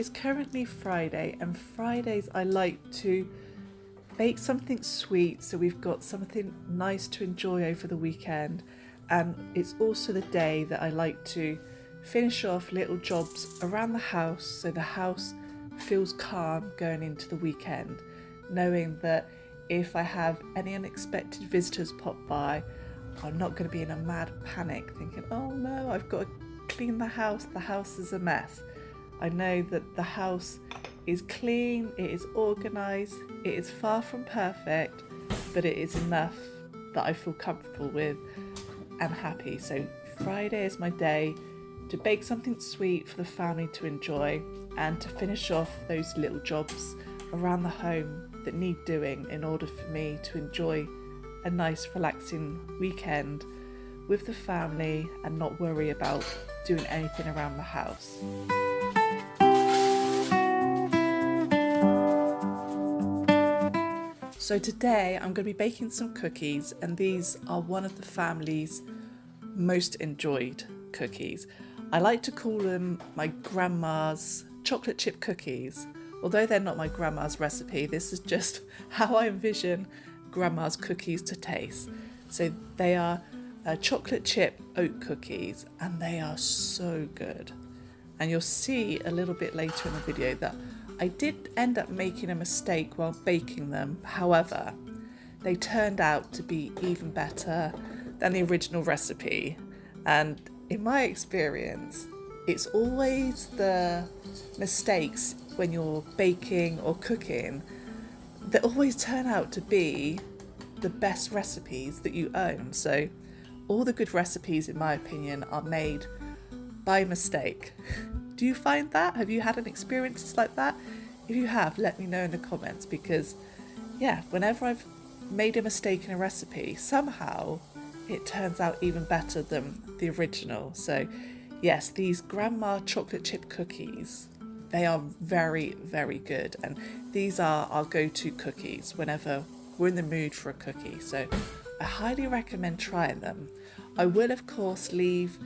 is currently Friday, and Fridays I like to bake something sweet so we've got something nice to enjoy over the weekend. And it's also the day that I like to finish off little jobs around the house so the house feels calm going into the weekend, knowing that if I have any unexpected visitors pop by, I'm not going to be in a mad panic thinking, oh no, I've got to clean the house is a mess. I know that the house is clean, it is organised, it is far from perfect, but it is enough that I feel comfortable with and happy. So Friday is my day to bake something sweet for the family to enjoy and to finish off those little jobs around the home that need doing in order for me to enjoy a nice relaxing weekend with the family and not worry about doing anything around the house. So today I'm going to be baking some cookies, and these are one of the family's most enjoyed cookies. I like to call them my grandma's chocolate chip cookies. Although they're not my grandma's recipe, this is just how I envision grandma's cookies to taste. So they are chocolate chip oat cookies, and they are so good. And you'll see a little bit later in the video that I did end up making a mistake while baking them. However, they turned out to be even better than the original recipe. And in my experience, it's always the mistakes when you're baking or cooking that always turn out to be the best recipes that you own. So all the good recipes, in my opinion, are made by mistake. Do you find that? Have you had an experience like that? If you have, let me know in the comments, because yeah, whenever I've made a mistake in a recipe, somehow it turns out even better than the original. So yes, these grandma chocolate chip cookies, they are very, very good, and these are our go-to cookies whenever we're in the mood for a cookie. So I highly recommend trying them. I will of course leave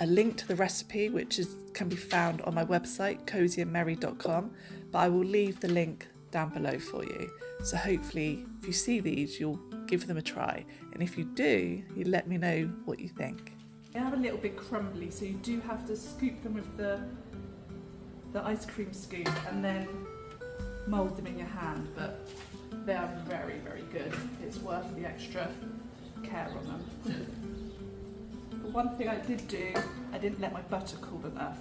a link to the recipe, which can be found on my website cozyandmerry.com, but I will leave the link down below for you. So hopefully if you see these, you'll give them a try, and if you do, you let me know what you think. They are a little bit crumbly, so you do have to scoop them with the ice cream scoop and then mould them in your hand, but they are very, very good. It's worth the extra care on them. But one thing I did do, I didn't let my butter cool enough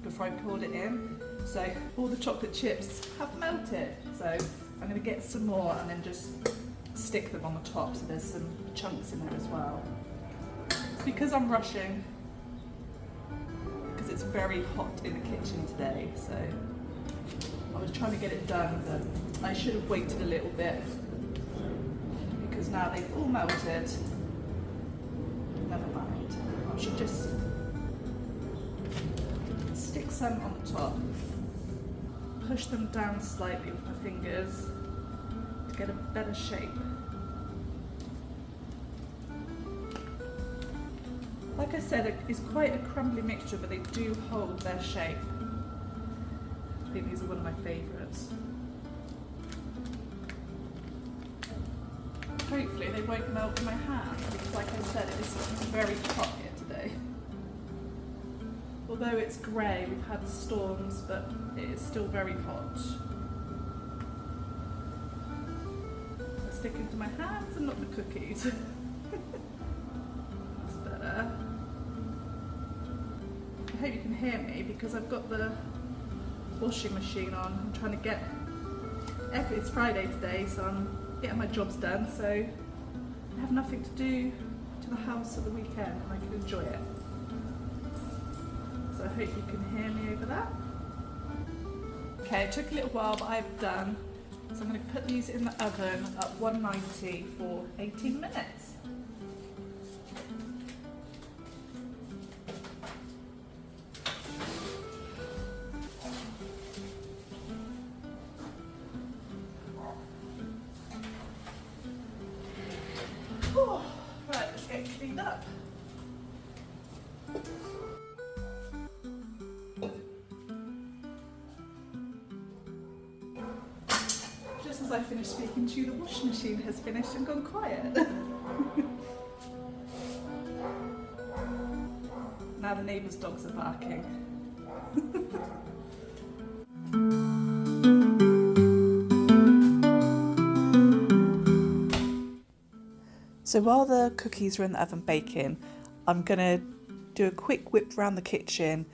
before I poured it in, so all the chocolate chips have melted. So I'm going to get some more and then just stick them on the top, so there's some chunks in there as well. It's because I'm rushing, because it's very hot in the kitchen today, so I was trying to get it done, but I should have waited a little bit, because now they've all melted. Never mind. I should just stick some on the top, push them down slightly with my fingers to get a better shape. Like I said, it's quite a crumbly mixture, but they do hold their shape. I think these are one of my favourites. Hopefully they won't melt in my hand, because like I said, it is very hot here today. Although it's grey, we've had storms, but it is still very hot. They're sticking to my hands and not the cookies. That's better. I hope you can hear me, because I've got the washing machine on. I'm trying to get, it's Friday today, so I'm getting my jobs done, so I have nothing to do to the house at the weekend, and I can enjoy it. So I hope you can hear me over that. Okay, it took a little while, but I've done. So I'm going to put these in the oven at 190 for 18 minutes. Oh, right, let's get cleaned up. as I finished speaking to you, the washing machine has finished and gone quiet. Now the neighbours' dogs are barking. So while the cookies are in the oven baking, I'm going to do a quick whip around the kitchen,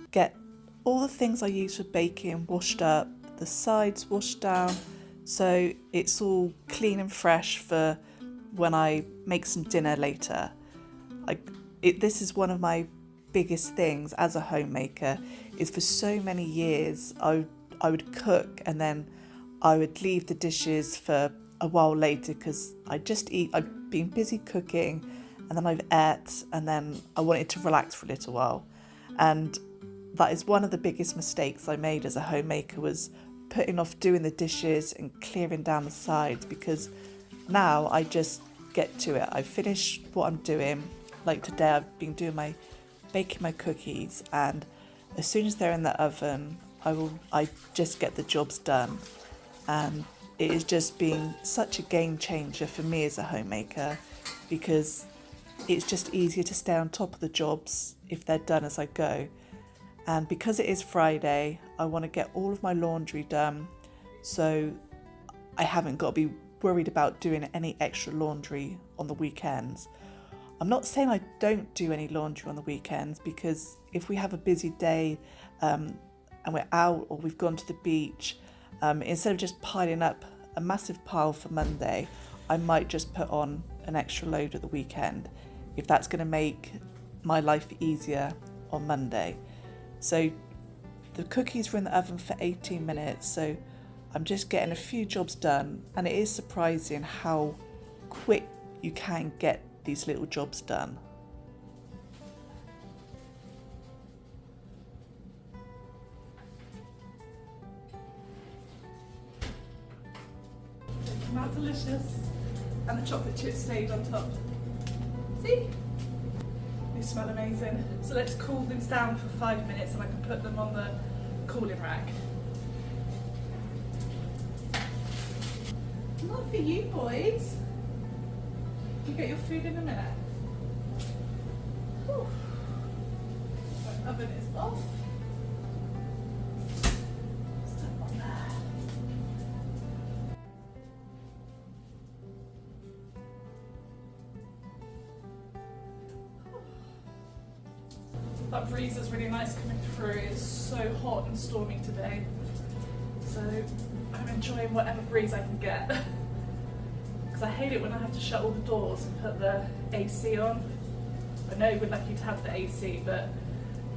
get all the things I use for baking washed up, the sides washed down, so it's all clean and fresh for when I make some dinner later. This is one of my biggest things as a homemaker, is for so many years I would cook and then I would leave the dishes for a while later because I've been busy cooking and then I've ate and then I wanted to relax for a little while. And that is one of the biggest mistakes I made as a homemaker, was putting off doing the dishes and clearing down the sides, because now I just get to it. I've finished what I'm doing. Like today I've been baking my cookies, and as soon as they're in the oven I just get the jobs done. And it has just been such a game changer for me as a homemaker, because it's just easier to stay on top of the jobs if they're done as I go. And because it is Friday, I want to get all of my laundry done, so I haven't got to be worried about doing any extra laundry on the weekends. I'm not saying I don't do any laundry on the weekends, because if we have a busy day and we're out or we've gone to the beach, instead of just piling up a massive pile for Monday, I might just put on an extra load at the weekend, if that's going to make my life easier on Monday. So the cookies were in the oven for 18 minutes, so I'm just getting a few jobs done, and it is surprising how quick you can get these little jobs done. They come out delicious, and the chocolate chips stayed on top. See? They smell amazing. So let's cool these down for 5 minutes and I can put them on the cooling rack. Not for you boys. You get your food in a minute. Whew. My oven is off. Step on there. That breeze is really nice coming through. It's so hot and stormy today, so I'm enjoying whatever breeze I can get, because I hate it when I have to shut all the doors and put the AC on. I know we're lucky to have the AC, but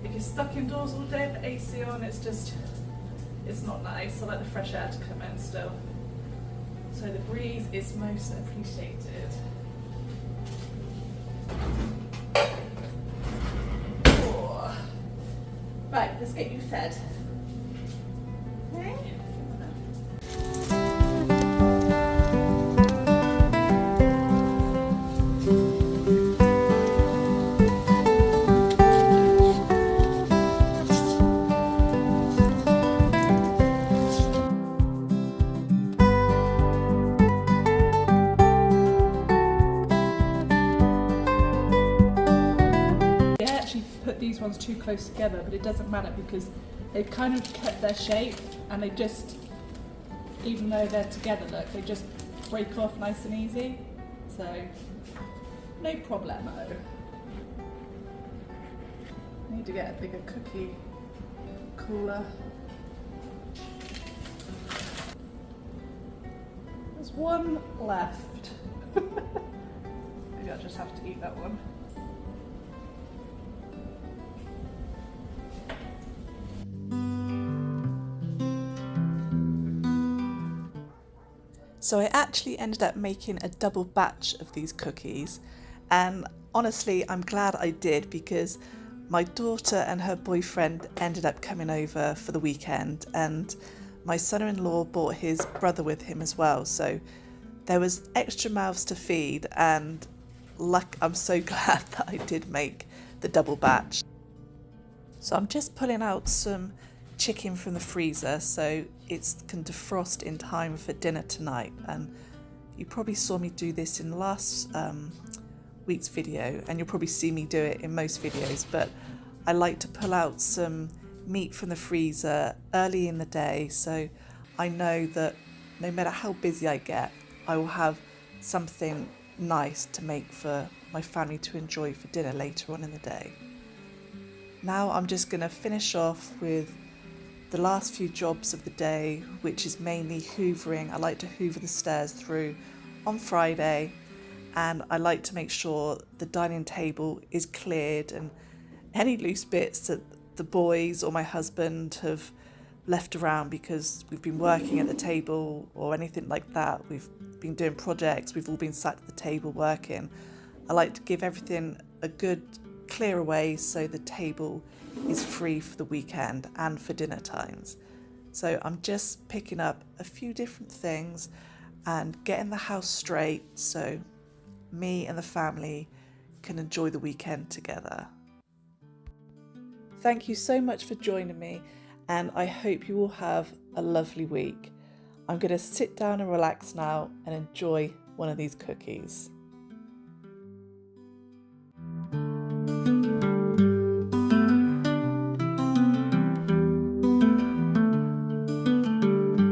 if you're stuck indoors all day with the AC on, it's not nice. I like the fresh air to come in still. So the breeze is most appreciated. Right, let's get you fed. Okay. Put these ones too close together, but it doesn't matter because they've kind of kept their shape, and they just, even though they're together, look, they just break off nice and easy, so no problemo. I need to get a bigger cookie cooler. There's one left. Maybe I'll just have to eat that one. So I actually ended up making a double batch of these cookies, and honestly I'm glad I did, because my daughter and her boyfriend ended up coming over for the weekend, and my son-in-law brought his brother with him as well, so there was extra mouths to feed, and I'm so glad that I did make the double batch. So I'm just pulling out some chicken from the freezer so it can defrost in time for dinner tonight. And you probably saw me do this in last week's video, and you'll probably see me do it in most videos, but I like to pull out some meat from the freezer early in the day so I know that no matter how busy I get, I will have something nice to make for my family to enjoy for dinner later on in the day. Now I'm just going to finish off with the last few jobs of the day, which is mainly hoovering. I like to hoover the stairs through on Friday, and I like to make sure the dining table is cleared and any loose bits that the boys or my husband have left around because we've been working at the table or anything like that. We've been doing projects, we've all been sat at the table working. I like to give everything a good clear away so the table is free for the weekend and for dinner times. So I'm just picking up a few different things and getting the house straight so me and the family can enjoy the weekend together. Thank you so much for joining me, and I hope you all have a lovely week. I'm going to sit down and relax now and enjoy one of these cookies.